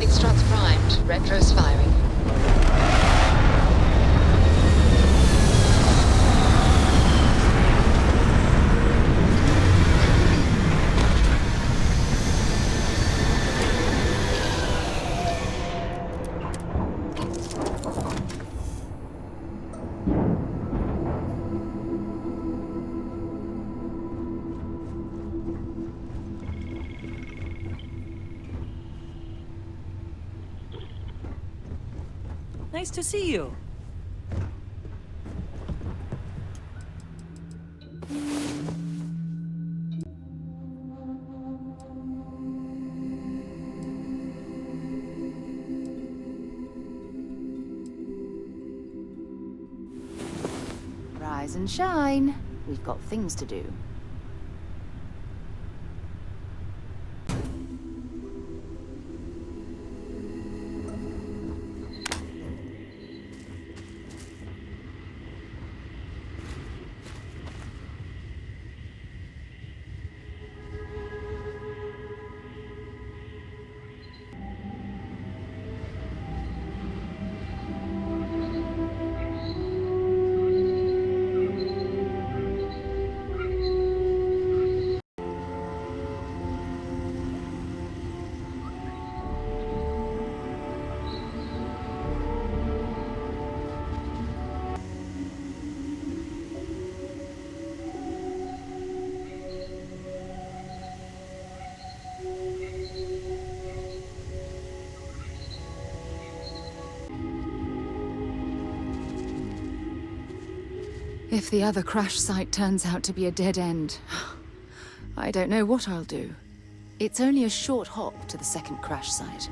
Struts primed. Retros firing. Nice to see you. Rise and shine. We've got things to do. If the other crash site turns out to be a dead end, I don't know what I'll do. It's only a short hop to the second crash site.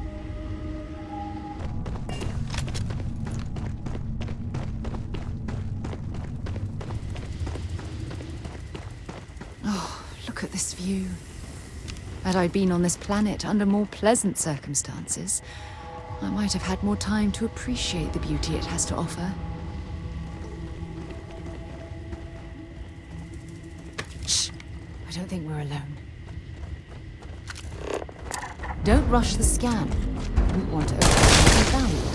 Oh, look at this view. Had I been on this planet under more pleasant circumstances, I might have had more time to appreciate the beauty it has to offer. I don't think we're alone. Don't rush the scan. Wouldn't want to open anything valuable.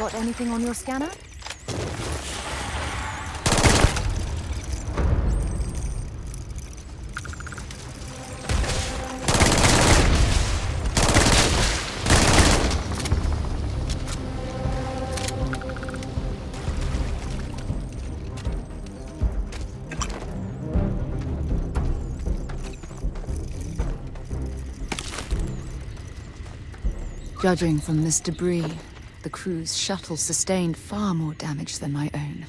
Got anything on your scanner? Judging from this debris, the crew's shuttle sustained far more damage than my own.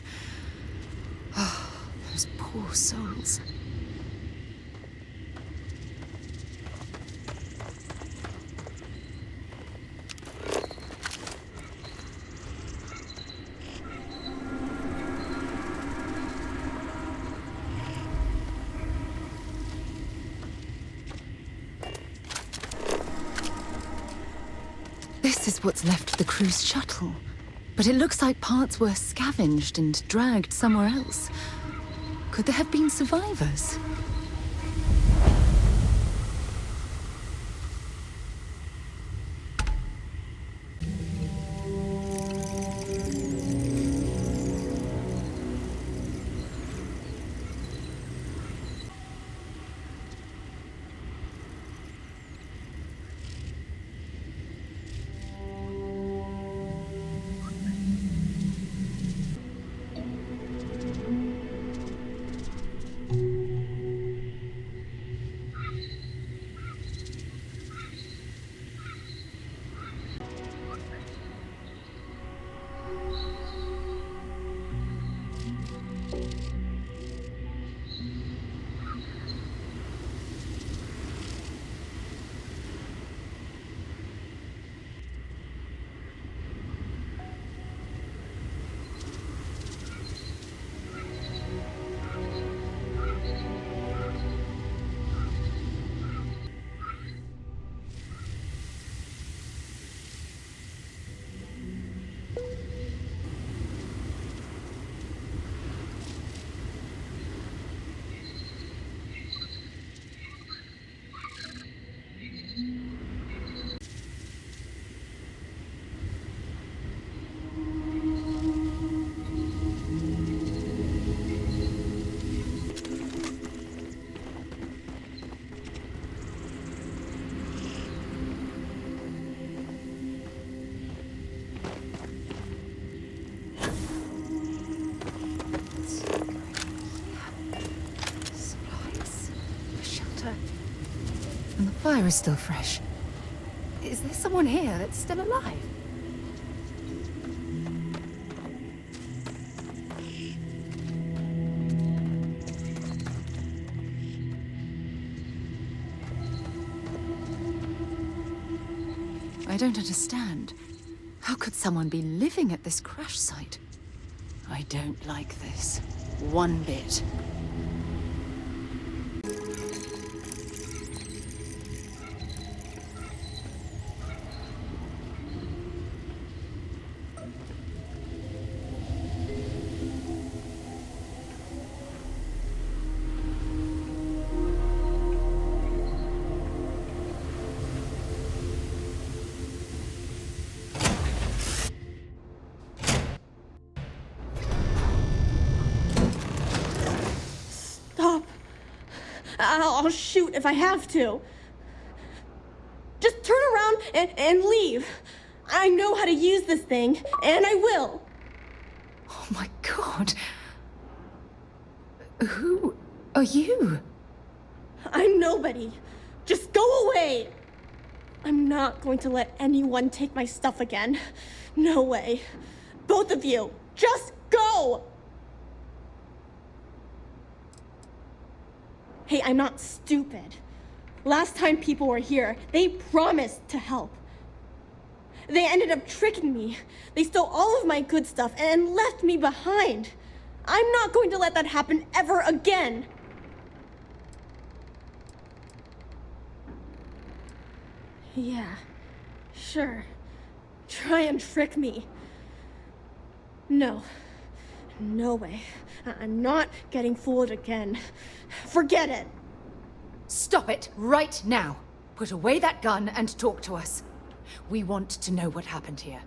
Oh, those poor souls. This is what's left of the crew's shuttle. But it looks like parts were scavenged and dragged somewhere else. Could there have been survivors? And the fire is still fresh. Is there someone here that's still alive? I don't understand. How could someone be living at this crash site? I don't like this. One bit. I'll shoot if I have to. Just turn around and leave. I know how to use this thing, and I will. Oh my God. Who are you? I'm nobody. Just go away. I'm not going to let anyone take my stuff again. No way. Both of you, just go! Hey, I'm not stupid. Last time people were here, they promised to help. They ended up tricking me. They stole all of my good stuff and left me behind. I'm not going to let that happen ever again. Yeah, sure. Try and trick me. No. No way. I'm not getting fooled again. Forget it. Stop it right now. Put away that gun and talk to us. We want to know what happened here.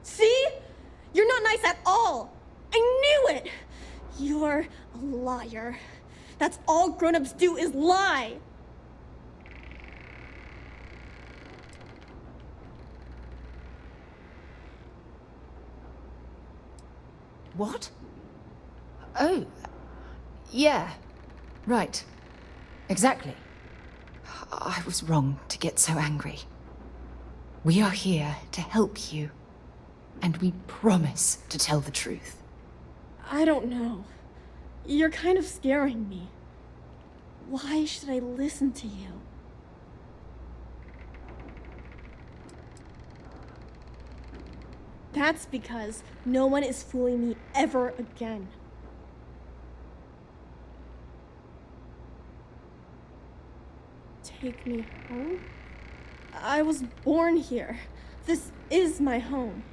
See? You're not nice at all. I knew it. You're a liar. That's all grown-ups do is lie. What? Oh, yeah. Right. Exactly. I was wrong to get so angry. We are here to help you, and we promise to tell the truth. I don't know. You're kind of scaring me. Why should I listen to you? That's because no one is fooling me ever again. Take me home? I was born here. This is my home.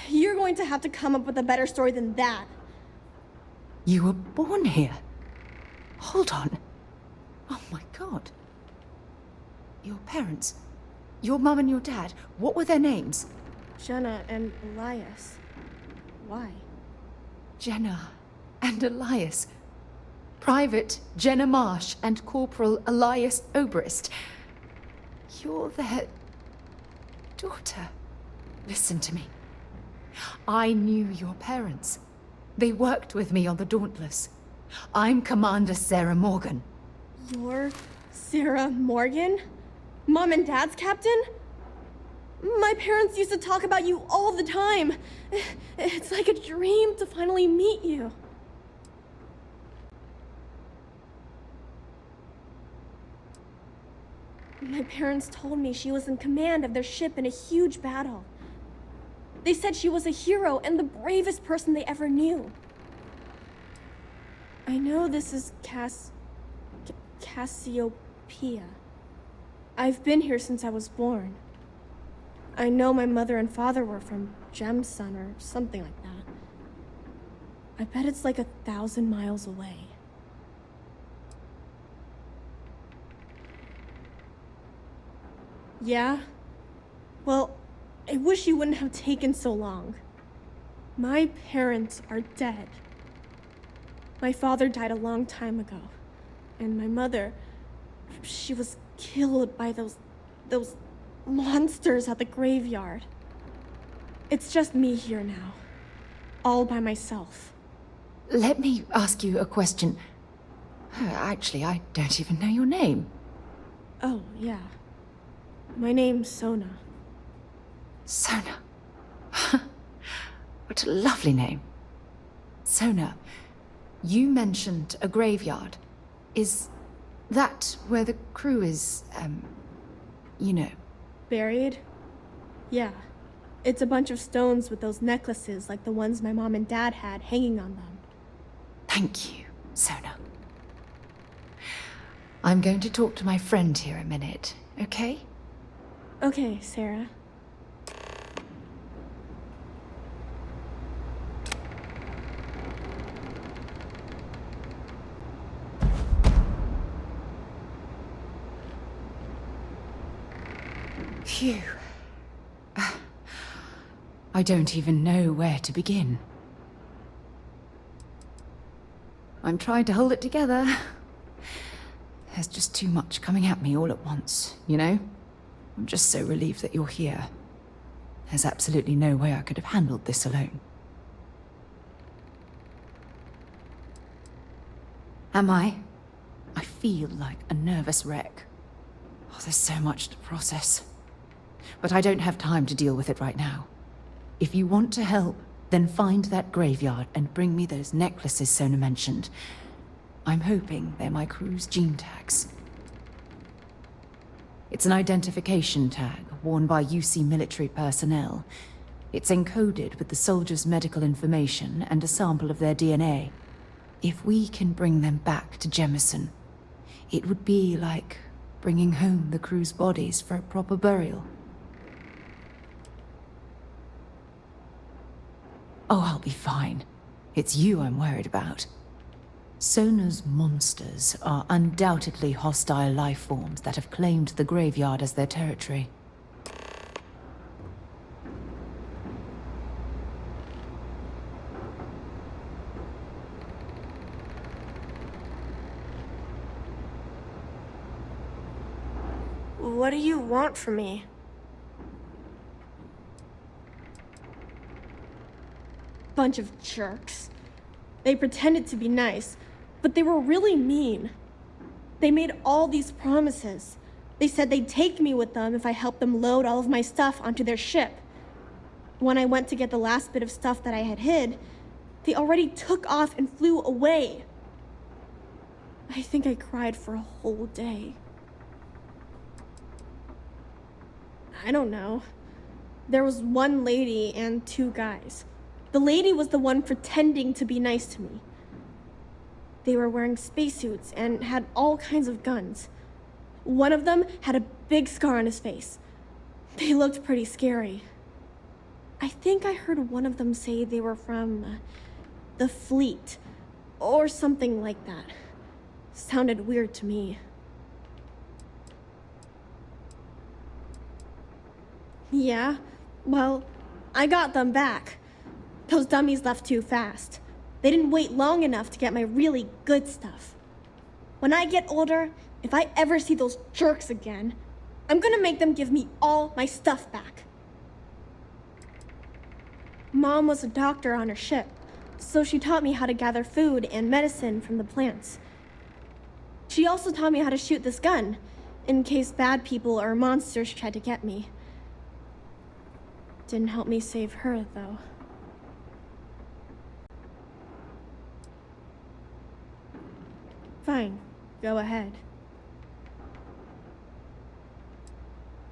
You're going to have to come up with a better story than that. You were born here? Hold on. Oh my god. Your parents, your mum and your dad, what were their names? Jenna and Elias. Why? Jenna and Elias. Private Jenna Marsh and Corporal Elias Obrist. You're their daughter. Listen to me. I knew your parents. They worked with me on the Dauntless. I'm Commander Sarah Morgan. You're Sarah Morgan? Mom and Dad's captain? My parents used to talk about you all the time. It's like a dream to finally meet you. My parents told me she was in command of their ship in a huge battle. They said she was a hero and the bravest person they ever knew. I know this is Cassiopeia. I've been here since I was born. I know my mother and father were from Gemsun or something like that. I bet it's like 1,000 miles away. Yeah? Well, I wish you wouldn't have taken so long. My parents are dead. My father died a long time ago. And my mother, she was killed by those monsters at the graveyard. It's just me here now. All by myself. Let me ask you a question. Actually, I don't even know your name. Oh, yeah. My name's Sona. Sona. What a lovely name. Sona, you mentioned a graveyard. Is that where the crew is, you know? Buried? Yeah. It's a bunch of stones with those necklaces like the ones my mom and dad had hanging on them. Thank you, Sona. I'm going to talk to my friend here a minute, okay? Okay, Sarah. Phew. I don't even know where to begin. I'm trying to hold it together. There's just too much coming at me all at once, you know? I'm just so relieved that you're here. There's absolutely no way I could have handled this alone. Am I? I feel like a nervous wreck. Oh, there's so much to process. But I don't have time to deal with it right now. If you want to help, then find that graveyard and bring me those necklaces Sona mentioned. I'm hoping they're my crew's gene tags. It's an identification tag worn by UC military personnel. It's encoded with the soldiers' medical information and a sample of their DNA. If we can bring them back to Jemison, it would be like bringing home the crew's bodies for a proper burial. Oh, I'll be fine. It's you I'm worried about. Sona's monsters are undoubtedly hostile life forms that have claimed the graveyard as their territory. What do you want from me? Bunch of jerks. They pretended to be nice, but they were really mean. They made all these promises. They said they'd take me with them if I helped them load all of my stuff onto their ship. When I went to get the last bit of stuff that I had hid, they already took off and flew away. I think I cried for a whole day. I don't know. There was one lady and two guys. The lady was the one pretending to be nice to me. They were wearing spacesuits and had all kinds of guns. One of them had a big scar on his face. They looked pretty scary. I think I heard one of them say they were from the fleet, or something like that. Sounded weird to me. Yeah, well, I got them back. Those dummies left too fast. They didn't wait long enough to get my really good stuff. When I get older, if I ever see those jerks again, I'm gonna make them give me all my stuff back. Mom was a doctor on her ship, so she taught me how to gather food and medicine from the plants. She also taught me how to shoot this gun, in case bad people or monsters tried to get me. Didn't help me save her, though. Fine, go ahead.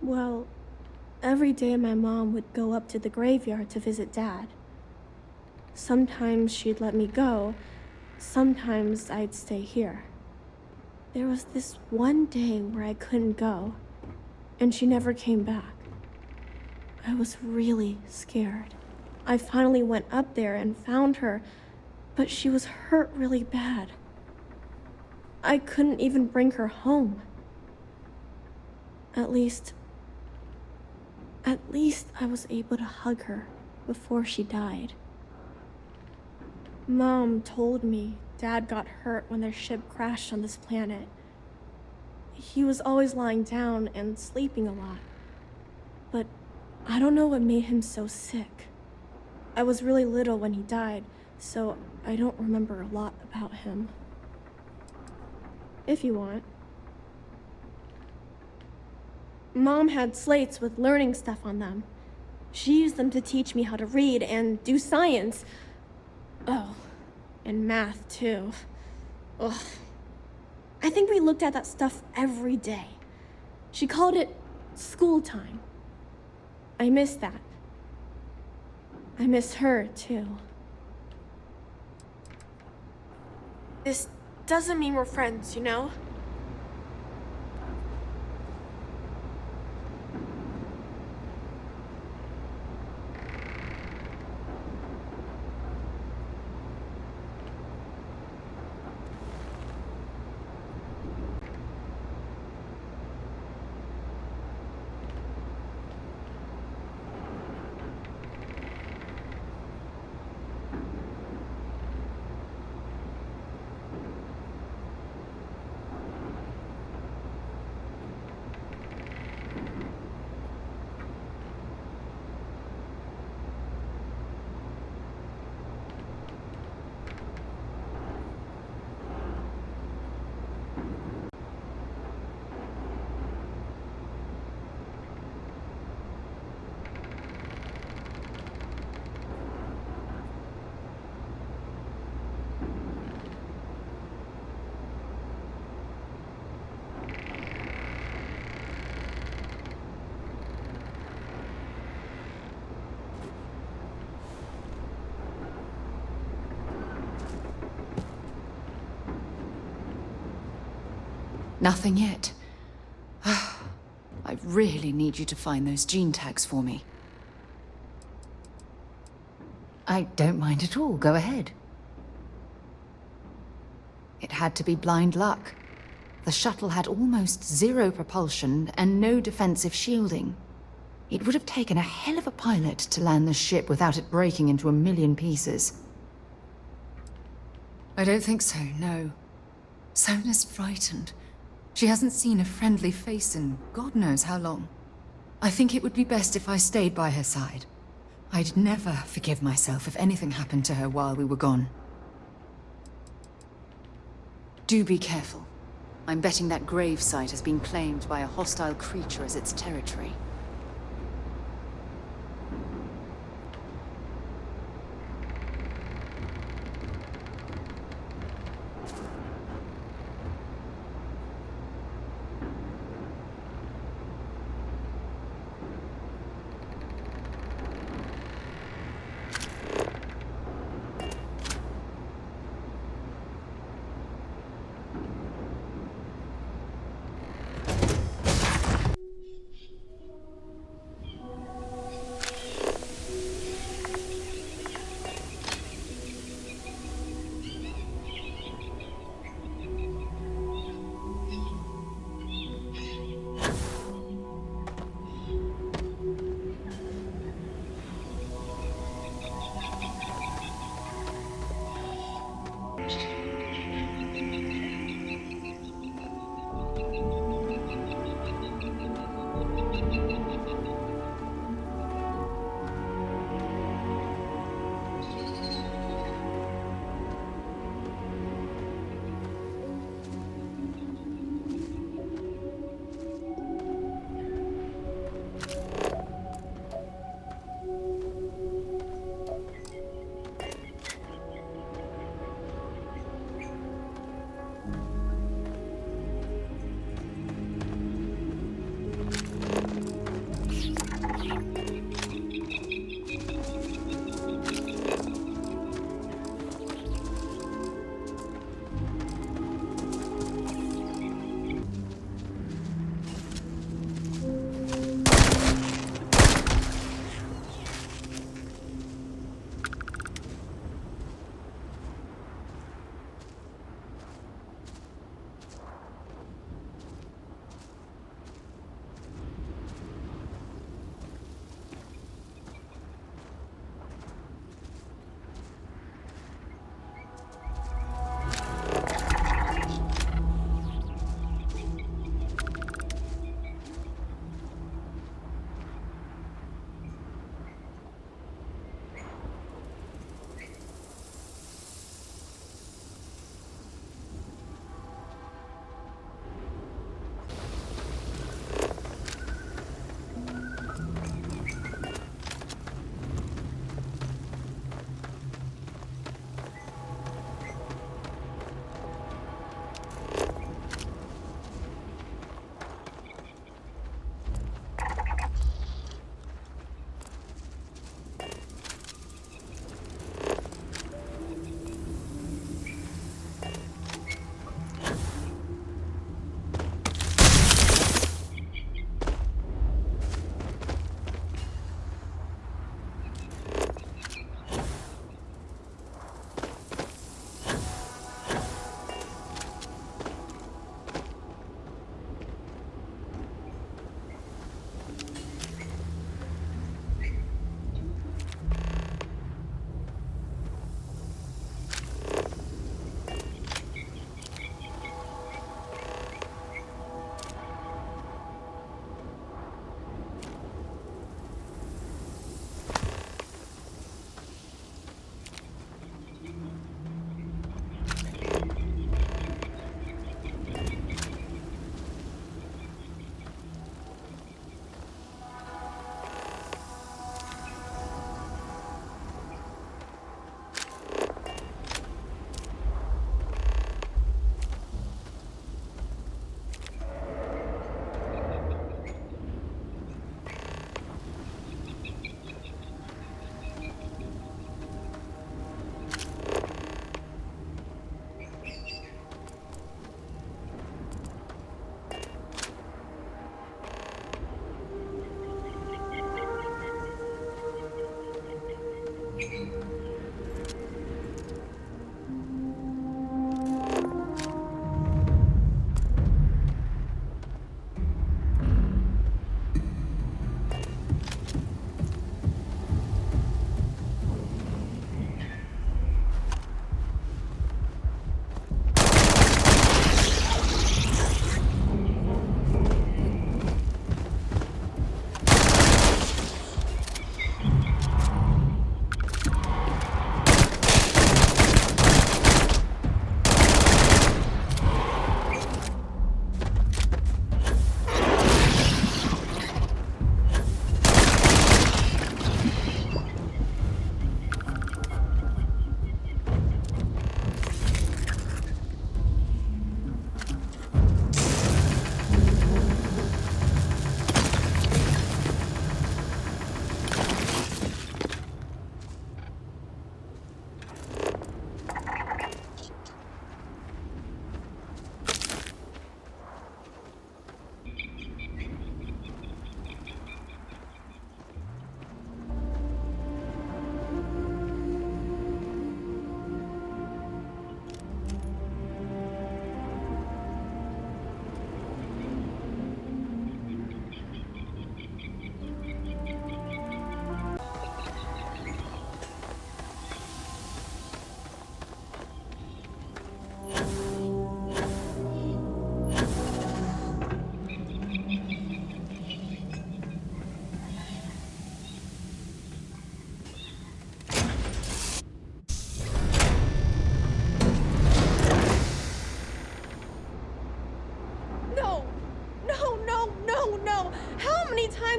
Well, every day my mom would go up to the graveyard to visit Dad. Sometimes she'd let me go, sometimes I'd stay here. There was this one day where I couldn't go, and she never came back. I was really scared. I finally went up there and found her, but she was hurt really bad. I couldn't even bring her home. At least I was able to hug her before she died. Mom told me Dad got hurt when their ship crashed on this planet. He was always lying down and sleeping a lot. But I don't know what made him so sick. I was really little when he died, so I don't remember a lot about him. If you want. Mom had slates with learning stuff on them. She used them to teach me how to read and do science. Oh, and math too. Ugh. I think we looked at that stuff every day. She called it school time. I miss that. I miss her too. This doesn't mean we're friends, you know? Nothing yet. I really need you to find those gene tags for me. I don't mind at all. Go ahead. It had to be blind luck. The shuttle had almost zero propulsion and no defensive shielding. It would have taken a hell of a pilot to land the ship without it breaking into a million pieces. I don't think so, no. Sona's frightened. She hasn't seen a friendly face in God knows how long. I think it would be best if I stayed by her side. I'd never forgive myself if anything happened to her while we were gone. Do be careful. I'm betting that grave site has been claimed by a hostile creature as its territory.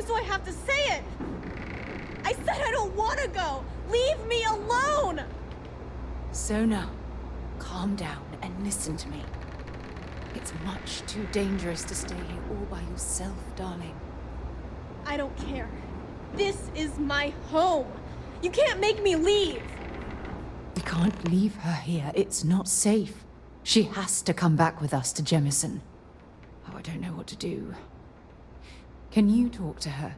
times do I have to say it? I said I don't want to go! Leave me alone! Sona, calm down and listen to me. It's much too dangerous to stay here all by yourself, darling. I don't care. This is my home. You can't make me leave. We can't leave her here. It's not safe. She has to come back with us to Jemison. Oh, I don't know what to do. Can you talk to her?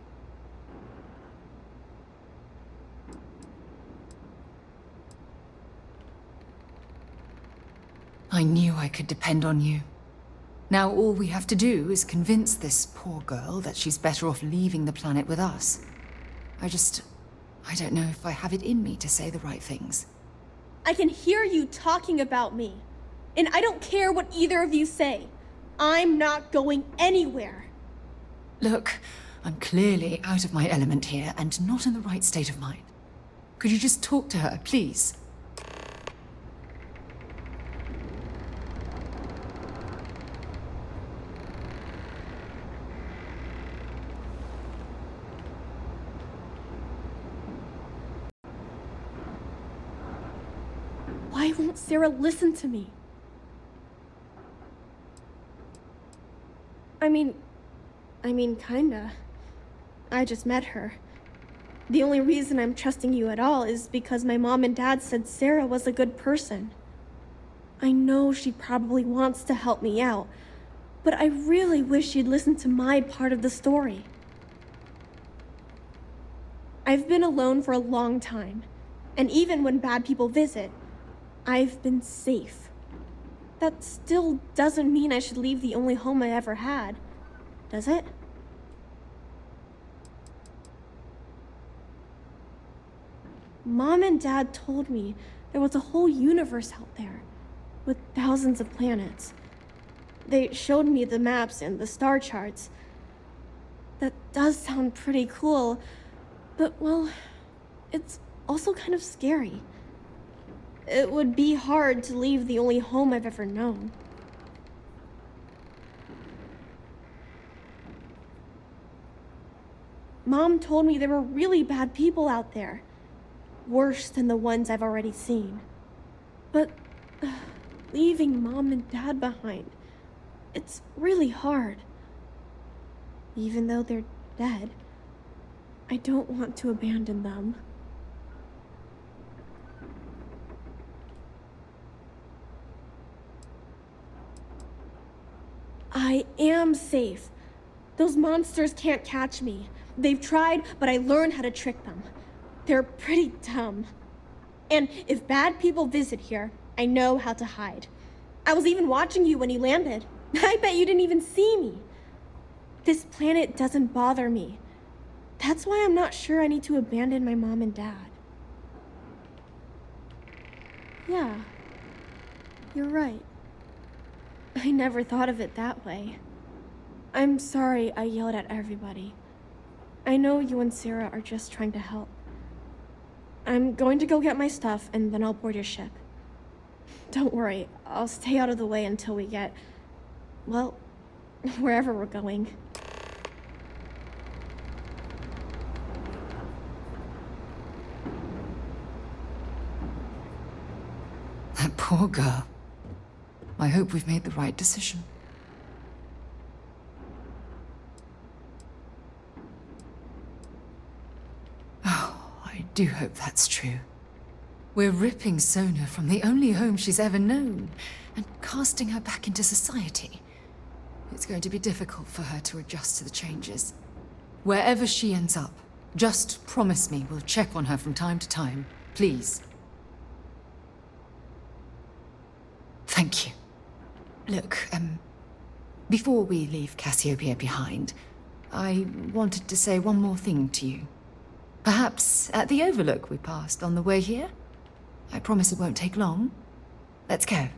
I knew I could depend on you. Now all we have to do is convince this poor girl that she's better off leaving the planet with us. I don't know if I have it in me to say the right things. I can hear you talking about me. And I don't care what either of you say. I'm not going anywhere. Look, I'm clearly out of my element here and not in the right state of mind. Could you just talk to her, please? Why won't Sarah listen to me? I mean, kinda. I just met her. The only reason I'm trusting you at all is because my mom and dad said Sarah was a good person. I know she probably wants to help me out, but I really wish she'd listen to my part of the story. I've been alone for a long time, and even when bad people visit, I've been safe. That still doesn't mean I should leave the only home I ever had, does it? Mom and Dad told me there was a whole universe out there, with thousands of planets. They showed me the maps and the star charts. That does sound pretty cool, but well, it's also kind of scary. It would be hard to leave the only home I've ever known. Mom told me there were really bad people out there. Worse than the ones I've already seen. But leaving Mom and Dad behind, it's really hard. Even though they're dead, I don't want to abandon them. I am safe. Those monsters can't catch me. They've tried, but I learned how to trick them. They're pretty dumb. And if bad people visit here, I know how to hide. I was even watching you when you landed. I bet you didn't even see me. This planet doesn't bother me. That's why I'm not sure I need to abandon my mom and dad. Yeah, you're right. I never thought of it that way. I'm sorry I yelled at everybody. I know you and Sarah are just trying to help. I'm going to go get my stuff and then I'll board your ship. Don't worry, I'll stay out of the way until we get, well, wherever we're going. That poor girl. I hope we've made the right decision. Oh, I do hope that's true. We're ripping Sona from the only home she's ever known and casting her back into society. It's going to be difficult for her to adjust to the changes. Wherever she ends up, just promise me we'll check on her from time to time, please. Thank you. Look, before we leave Cassiopeia behind, I wanted to say one more thing to you. Perhaps at the overlook we passed on the way here? I promise it won't take long. Let's go.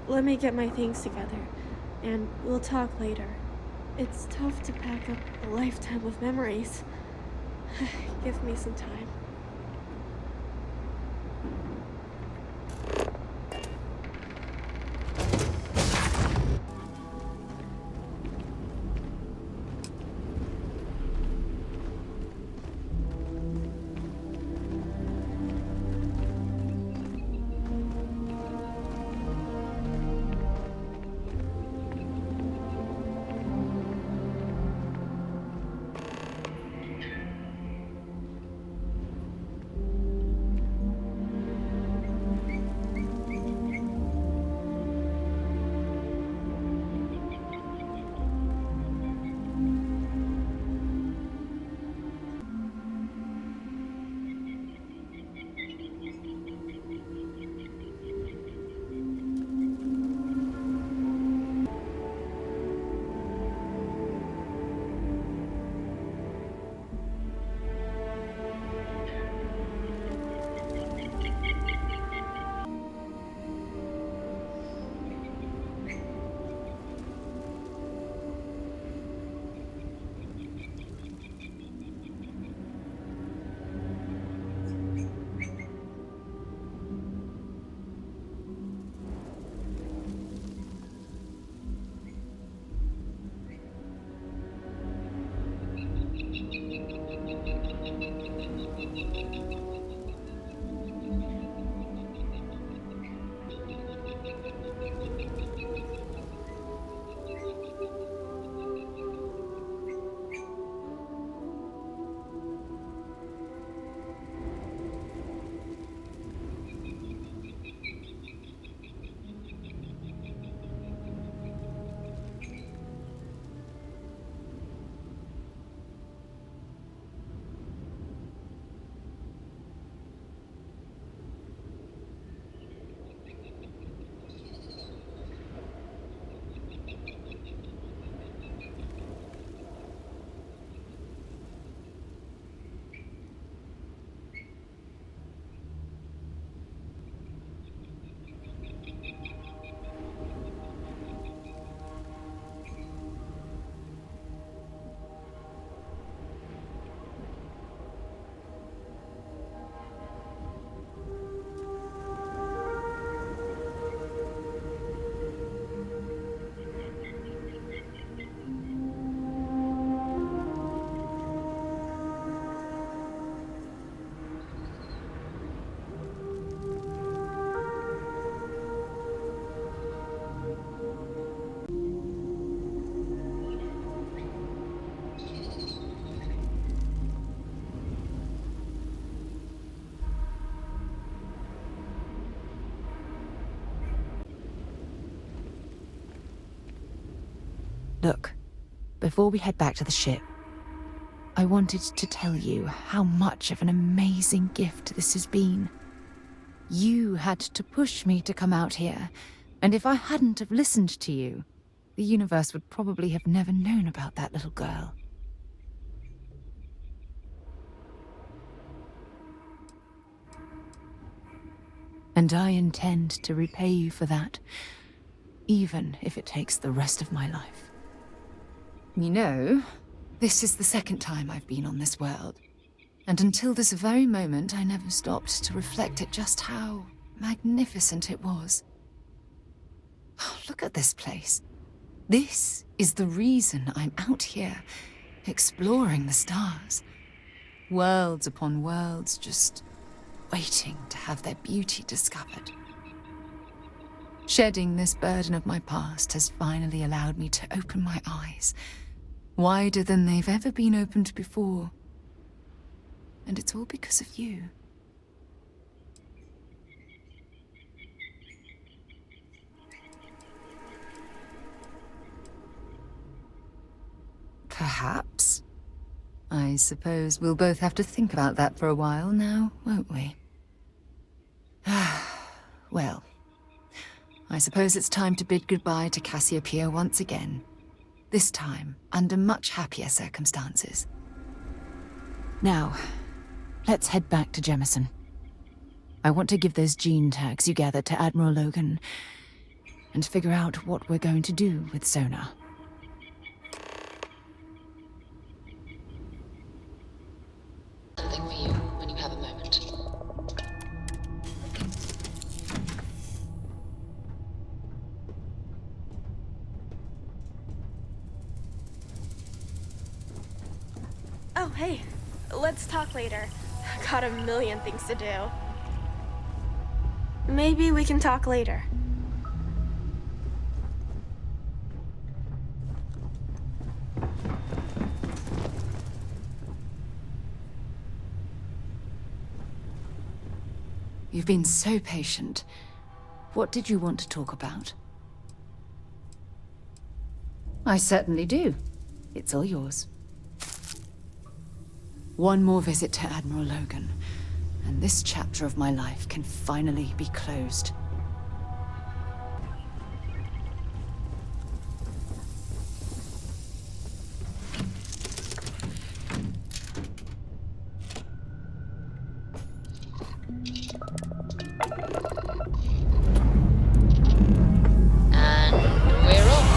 Let me get my things together, and we'll talk later. It's tough to pack up a lifetime of memories. Give me some time. Look, before we head back to the ship, I wanted to tell you how much of an amazing gift this has been. You had to push me to come out here, and if I hadn't have listened to you, the universe would probably have never known about that little girl. And I intend to repay you for that, even if it takes the rest of my life. You know, this is the second time I've been on this world, and until this very moment I never stopped to reflect at just how magnificent it was. Oh, look at this place. This is the reason I'm out here, exploring the stars. Worlds upon worlds, just waiting to have their beauty discovered. Shedding this burden of my past has finally allowed me to open my eyes, wider than they've ever been opened before. And it's all because of you. Perhaps. I suppose we'll both have to think about that for a while now, won't we? Well, I suppose it's time to bid goodbye to Cassiopeia once again. This time, under much happier circumstances. Now, let's head back to Jemison. I want to give those gene tags you gathered to Admiral Logan, and figure out what we're going to do with Sona. Something for you when you have a moment. Oh, hey. Let's talk later. Got a million things to do. Maybe we can talk later. You've been so patient. What did you want to talk about? I certainly do. It's all yours. One more visit to Admiral Logan, and this chapter of my life can finally be closed. And we're off.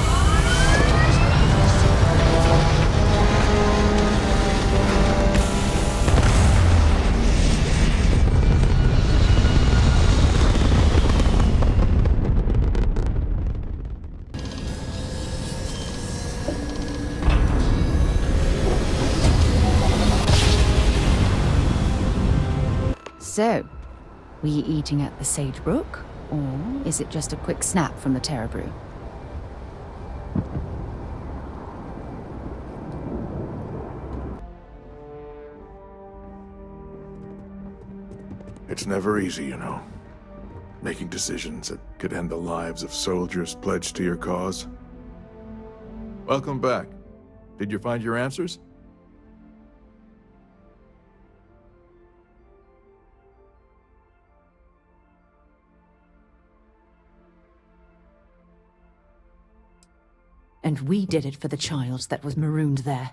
So, were you eating at the Sage Brook, or is it just a quick snap from the Terra Brew? It's never easy, you know. Making decisions that could end the lives of soldiers pledged to your cause. Welcome back. Did you find your answers? And we did it for the child that was marooned there.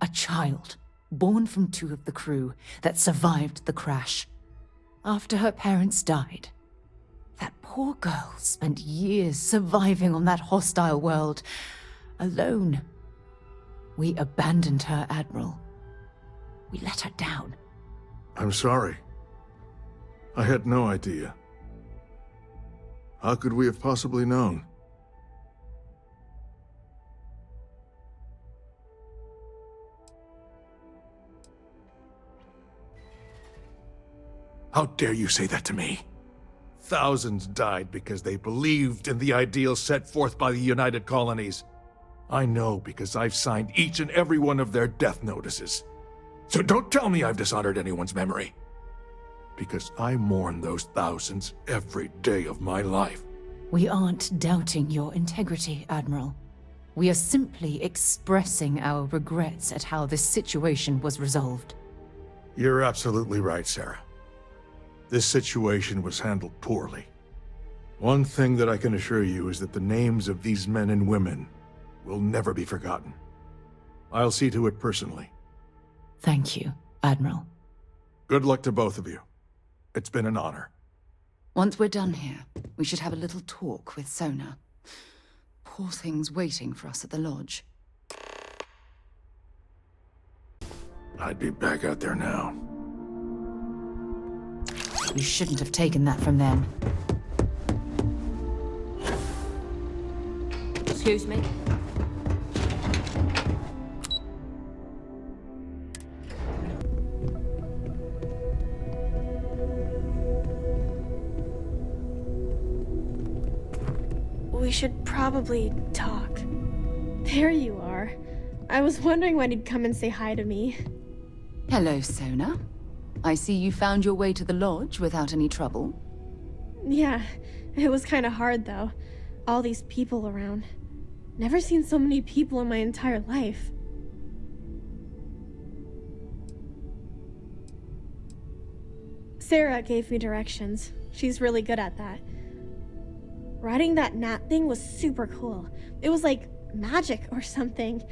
A child, born from two of the crew, that survived the crash. After her parents died. That poor girl spent years surviving on that hostile world, alone. We abandoned her, Admiral. We let her down. I'm sorry. I had no idea. How could we have possibly known? How dare you say that to me? Thousands died because they believed in the ideals set forth by the United Colonies. I know because I've signed each and every one of their death notices. So don't tell me I've dishonored anyone's memory. Because I mourn those thousands every day of my life. We aren't doubting your integrity, Admiral. We are simply expressing our regrets at how this situation was resolved. You're absolutely right, Sarah. This situation was handled poorly. One thing that I can assure you is that the names of these men and women will never be forgotten. I'll see to it personally. Thank you, Admiral. Good luck to both of you. It's been an honor. Once we're done here, we should have a little talk with Sona. Poor thing's waiting for us at the lodge. I'd be back out there now. You shouldn't have taken that from them. Excuse me? We should probably talk. There you are. I was wondering when he'd come and say hi to me. Hello, Sona. I see you found your way to the lodge without any trouble. Yeah, it was kind of hard though. All these people around. Never seen so many people in my entire life. Sarah gave me directions. She's really good at that. Riding that gnat thing was super cool. It was like magic or something.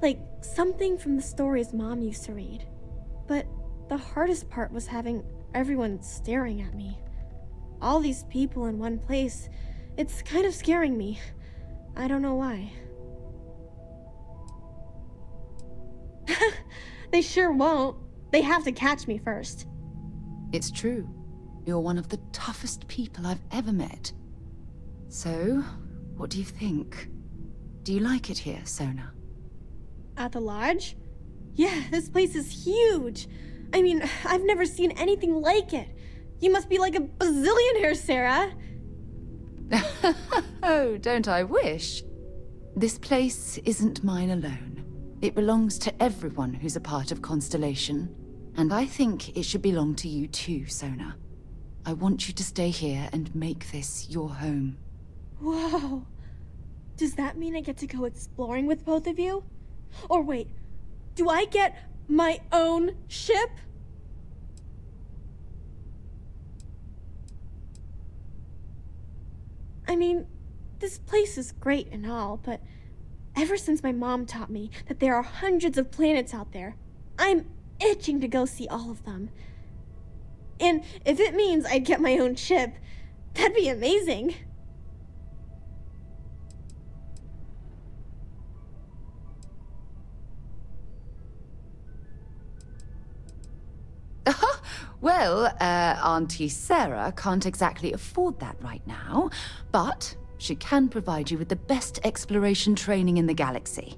Like something from the stories Mom used to read. But the hardest part was having everyone staring at me. All these people in one place. It's kind of scaring me. I don't know why. They sure won't. They have to catch me first. It's true. You're one of the toughest people I've ever met. So, what do you think? Do you like it here, Sona? At the lodge? Yeah, this place is huge. I mean, I've never seen anything like it. You must be like a bazillionaire, Sarah. Oh, don't I wish? This place isn't mine alone. It belongs to everyone who's a part of Constellation. And I think it should belong to you too, Sona. I want you to stay here and make this your home. Whoa. Does that mean I get to go exploring with both of you? Or wait, do I get my own ship? I mean, this place is great and all, but ever since my mom taught me that there are hundreds of planets out there, I'm itching to go see all of them. And if it means I'd get my own ship, that'd be amazing. Well, Auntie Sarah can't exactly afford that right now, but she can provide you with the best exploration training in the galaxy.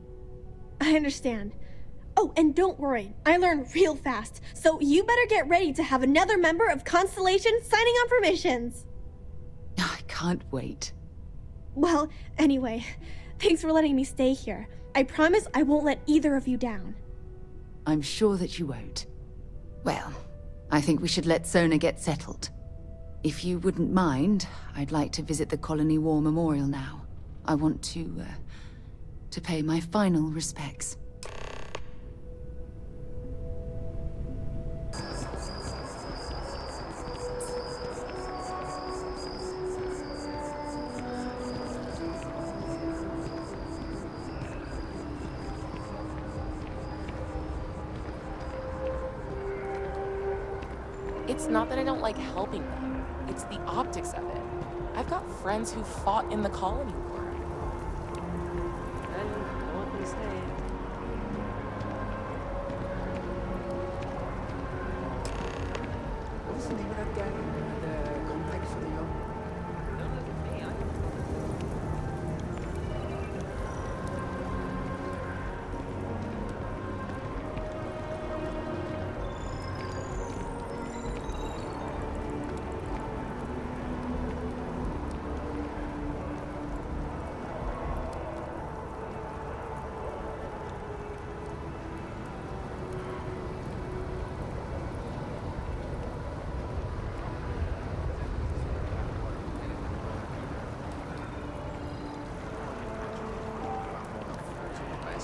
I understand. Oh, and don't worry, I learn real fast, so you better get ready to have another member of Constellation signing on for missions. I can't wait. Well, anyway, thanks for letting me stay here. I promise I won't let either of you down. I'm sure that you won't. Well, I think we should let Sona get settled. If you wouldn't mind, I'd like to visit the Colony War Memorial now. I want to pay my final respects. It's not that I don't like helping them. It's the optics of it. I've got friends who fought in the colony war.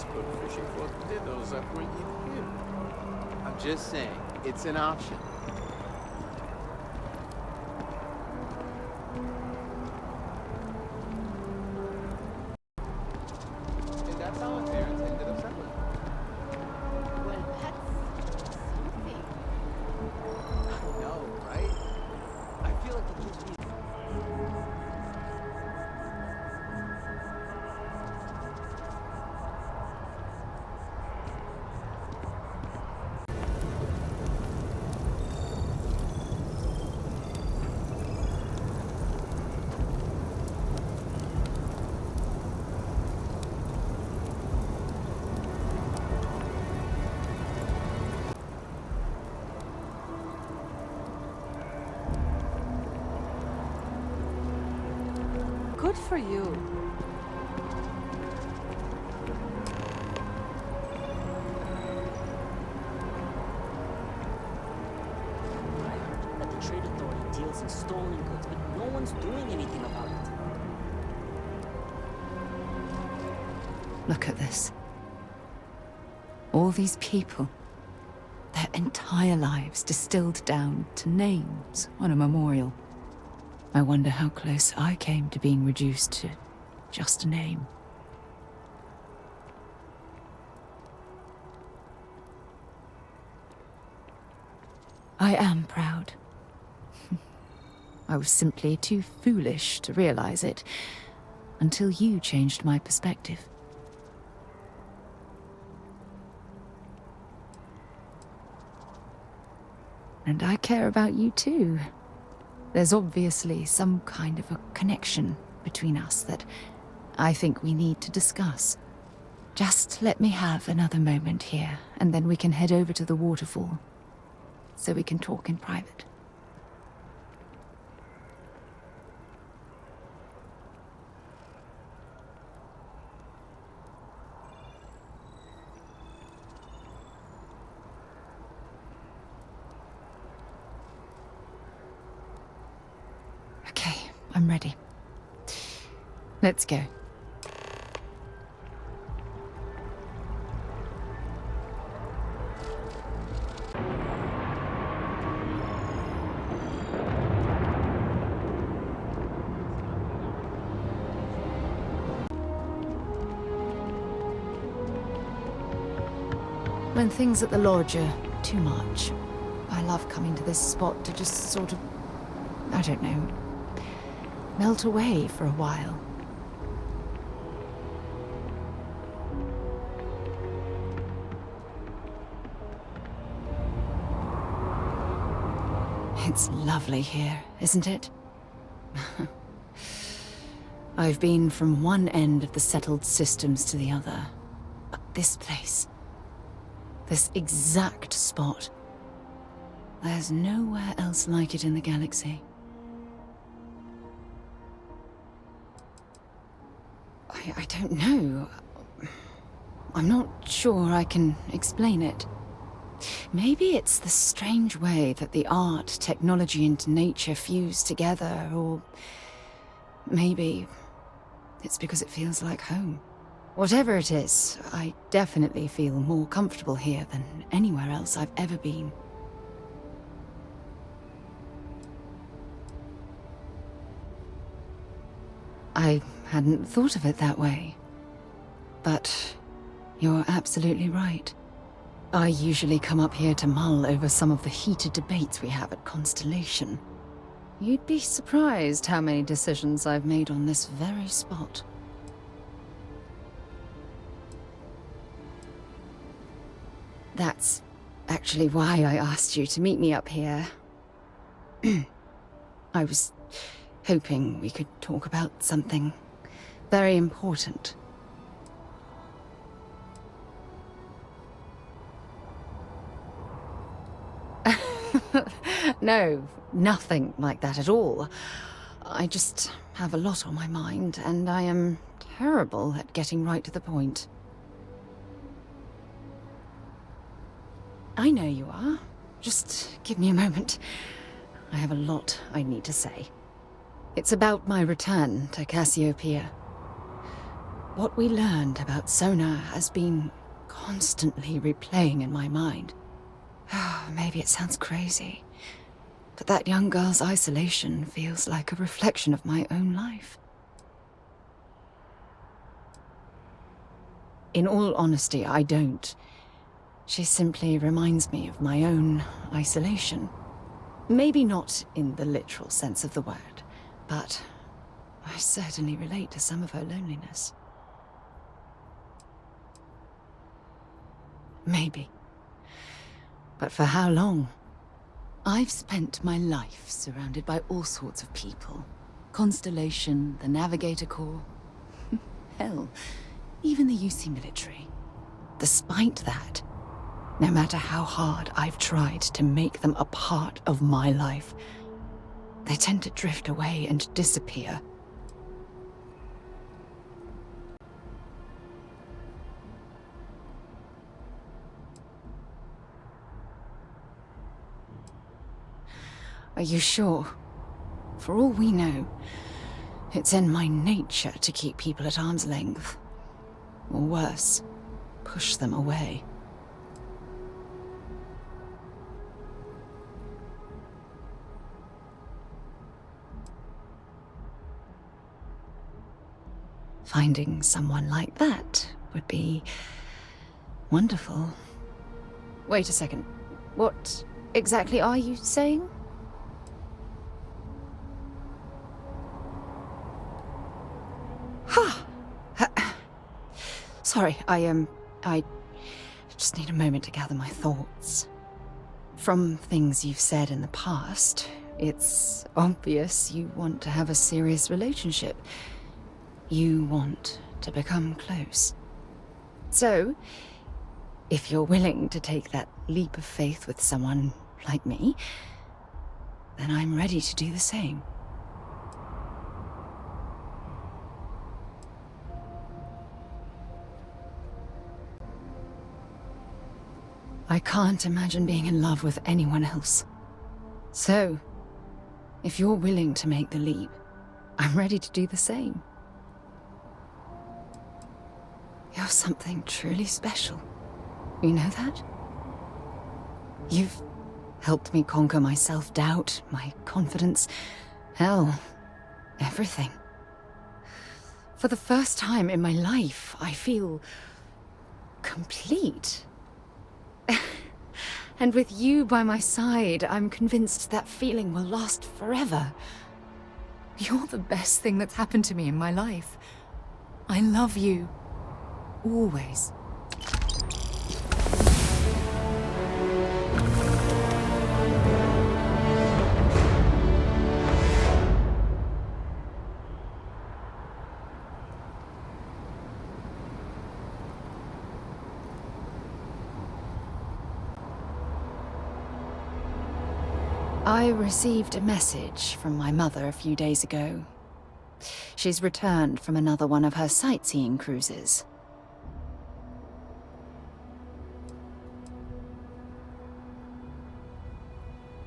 put fishing for potatoes up where you live. I'm just saying, it's an option. And that's how my parents ended up settling. Well, that's something. I know, right? I feel like it gives me... Good for you. I heard that the Trade Authority deals in stolen goods, but no one's doing anything about it. Look at this. All these people. Their entire lives distilled down to names on a memorial. I wonder how close I came to being reduced to just a name. I am proud. I was simply too foolish to realize it until you changed my perspective. And I care about you too. There's obviously some kind of a connection between us that I think we need to discuss. Just let me have another moment here, and then we can head over to the waterfall, so we can talk in private. Okay, I'm ready. Let's go. When things at the lodge are too much, I love coming to this spot to just sort of, I don't know, melt away for a while. It's lovely here, isn't it? I've been from one end of the settled systems to the other, but this place, this exact spot, there's nowhere else like it in the galaxy. I don't know. I'm not sure I can explain it. Maybe it's the strange way that the art, technology, and nature fuse together, or maybe it's because it feels like home. Whatever it is, I definitely feel more comfortable here than anywhere else I've ever been. I hadn't thought of it that way. But you're absolutely right. I usually come up here to mull over some of the heated debates we have at Constellation. You'd be surprised how many decisions I've made on this very spot. That's actually why I asked you to meet me up here. I was hoping we could talk about something very important. No, nothing like that at all. I just have a lot on my mind, and I am terrible at getting right to the point. I know you are. Just give me a moment. I have a lot I need to say. It's about my return to Cassiopeia. What we learned about Sona has been constantly replaying in my mind. Maybe it sounds crazy, but that young girl's isolation feels like a reflection of my own life. In all honesty, I don't. She simply reminds me of my own isolation. Maybe not in the literal sense of the word, but I certainly relate to some of her loneliness. Maybe. But for how long? I've spent my life surrounded by all sorts of people. Constellation, the Navigator Corps. Hell, even the UC military. Despite that, no matter how hard I've tried to make them a part of my life, they tend to drift away and disappear. Are you sure? For all we know, it's in my nature to keep people at arm's length. Or worse, push them away. Finding someone like that would be wonderful. Wait a second. What exactly are you saying? Sorry, I just need a moment to gather my thoughts. From things you've said in the past, it's obvious you want to have a serious relationship. You want to become close. So, if you're willing to take that leap of faith with someone like me, then I'm ready to do the same. I can't imagine being in love with anyone else. So, if you're willing to make the leap, I'm ready to do the same. You're something truly special. You know that? You've helped me conquer my self-doubt, my confidence, hell, everything. For the first time in my life, I feel complete. And with you by my side, I'm convinced that feeling will last forever. You're the best thing that's happened to me in my life. I love you. Always. I received a message from my mother a few days ago. She's returned from another one of her sightseeing cruises.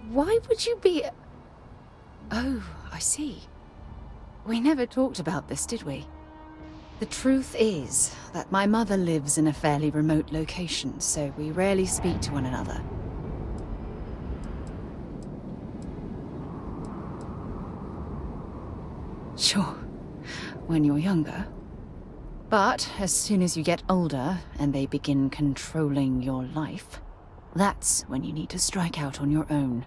Why would you be... Oh, I see. We never talked about this, did we? The truth is that my mother lives in a fairly remote location, so we rarely speak to one another. Sure, when you're younger. But as soon as you get older and they begin controlling your life, that's when you need to strike out on your own.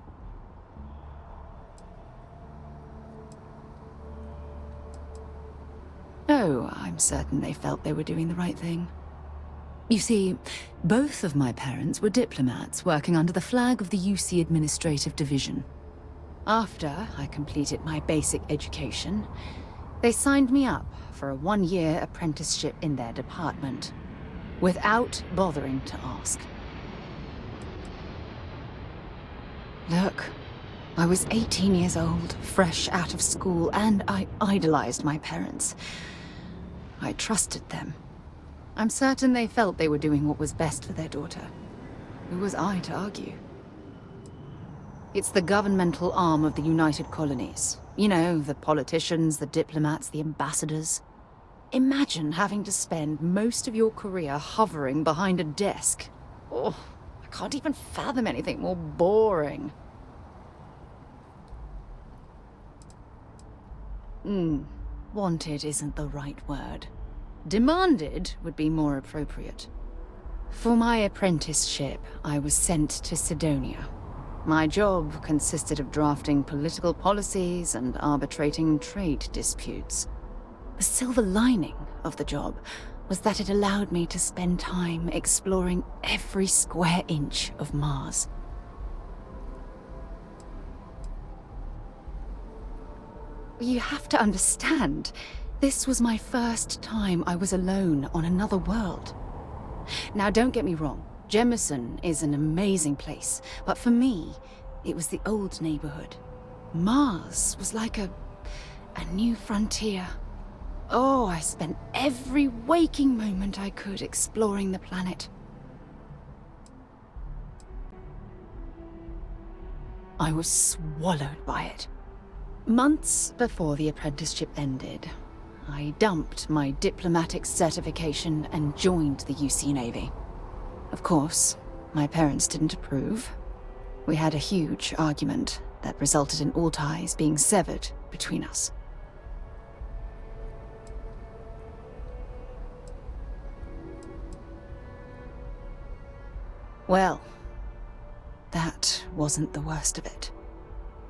Oh, I'm certain they felt they were doing the right thing. You see, both of my parents were diplomats working under the flag of the UC Administrative Division. After I completed my basic education, they signed me up for a one-year apprenticeship in their department, without bothering to ask. Look, I was 18 years old, fresh out of school, and I idolized my parents. I trusted them. I'm certain they felt they were doing what was best for their daughter. Who was I to argue? It's the governmental arm of the United Colonies. You know, the politicians, the diplomats, the ambassadors. Imagine having to spend most of your career hovering behind a desk. Oh, I can't even fathom anything more boring. Wanted isn't the right word. Demanded would be more appropriate. For my apprenticeship, I was sent to Sidonia. My job consisted of drafting political policies and arbitrating trade disputes. The silver lining of the job was that it allowed me to spend time exploring every square inch of Mars. You have to understand, this was my first time I was alone on another world. Now, don't get me wrong, Jemison is an amazing place, but for me, it was the old neighborhood. Mars was like a new frontier. Oh, I spent every waking moment I could exploring the planet. I was swallowed by it. Months before the apprenticeship ended, I dumped my diplomatic certification and joined the UC Navy. Of course, my parents didn't approve. We had a huge argument that resulted in all ties being severed between us. Well, that wasn't the worst of it.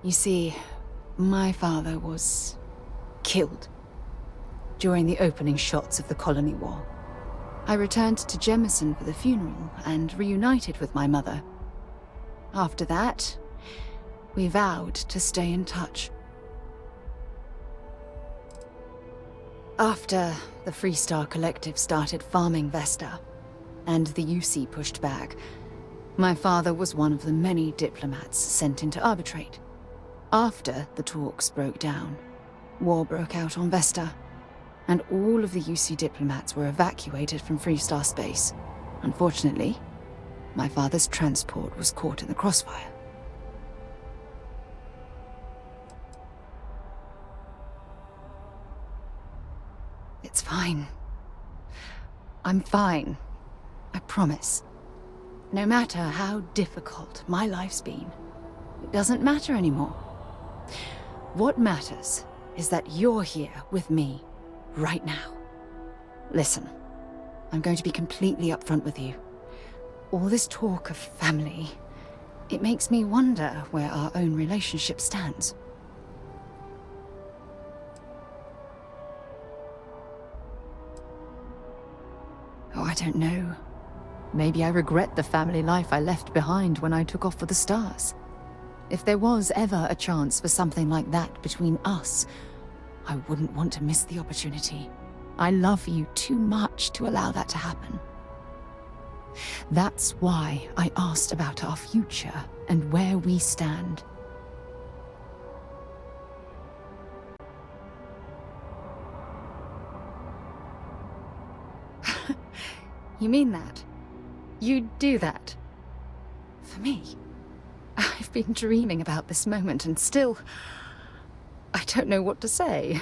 You see, my father was killed during the opening shots of the Colony War. I returned to Jemison for the funeral and reunited with my mother. After that, we vowed to stay in touch. After the Freestar Collective started farming Vesta, and the UC pushed back, my father was one of the many diplomats sent in to arbitrate. After the talks broke down, war broke out on Vesta, and all of the UC diplomats were evacuated from Freestar space. Unfortunately, my father's transport was caught in the crossfire. It's fine. I'm fine. I promise. No matter how difficult my life's been, it doesn't matter anymore. What matters is that you're here with me right now. Listen, I'm going to be completely upfront with you. All this talk of family, it makes me wonder where our own relationship stands. Oh, I don't know. Maybe I regret the family life I left behind when I took off for the stars. If there was ever a chance for something like that between us, I wouldn't want to miss the opportunity. I love you too much to allow that to happen. That's why I asked about our future and where we stand. You mean that? You'd do that? For me? I've been dreaming about this moment and still, I don't know what to say.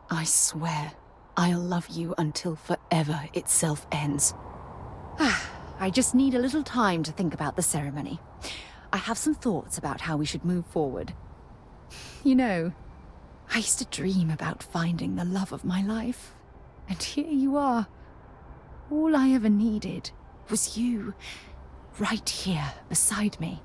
I swear, I'll love you until forever itself ends. I just need a little time to think about the ceremony. I have some thoughts about how we should move forward. You know, I used to dream about finding the love of my life. And here you are. All I ever needed was you, right here beside me.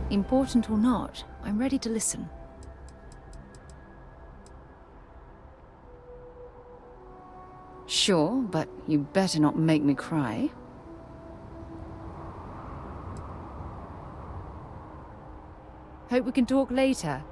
Important or not, I'm ready to listen. Sure, but you better not make me cry. Hope we can talk later.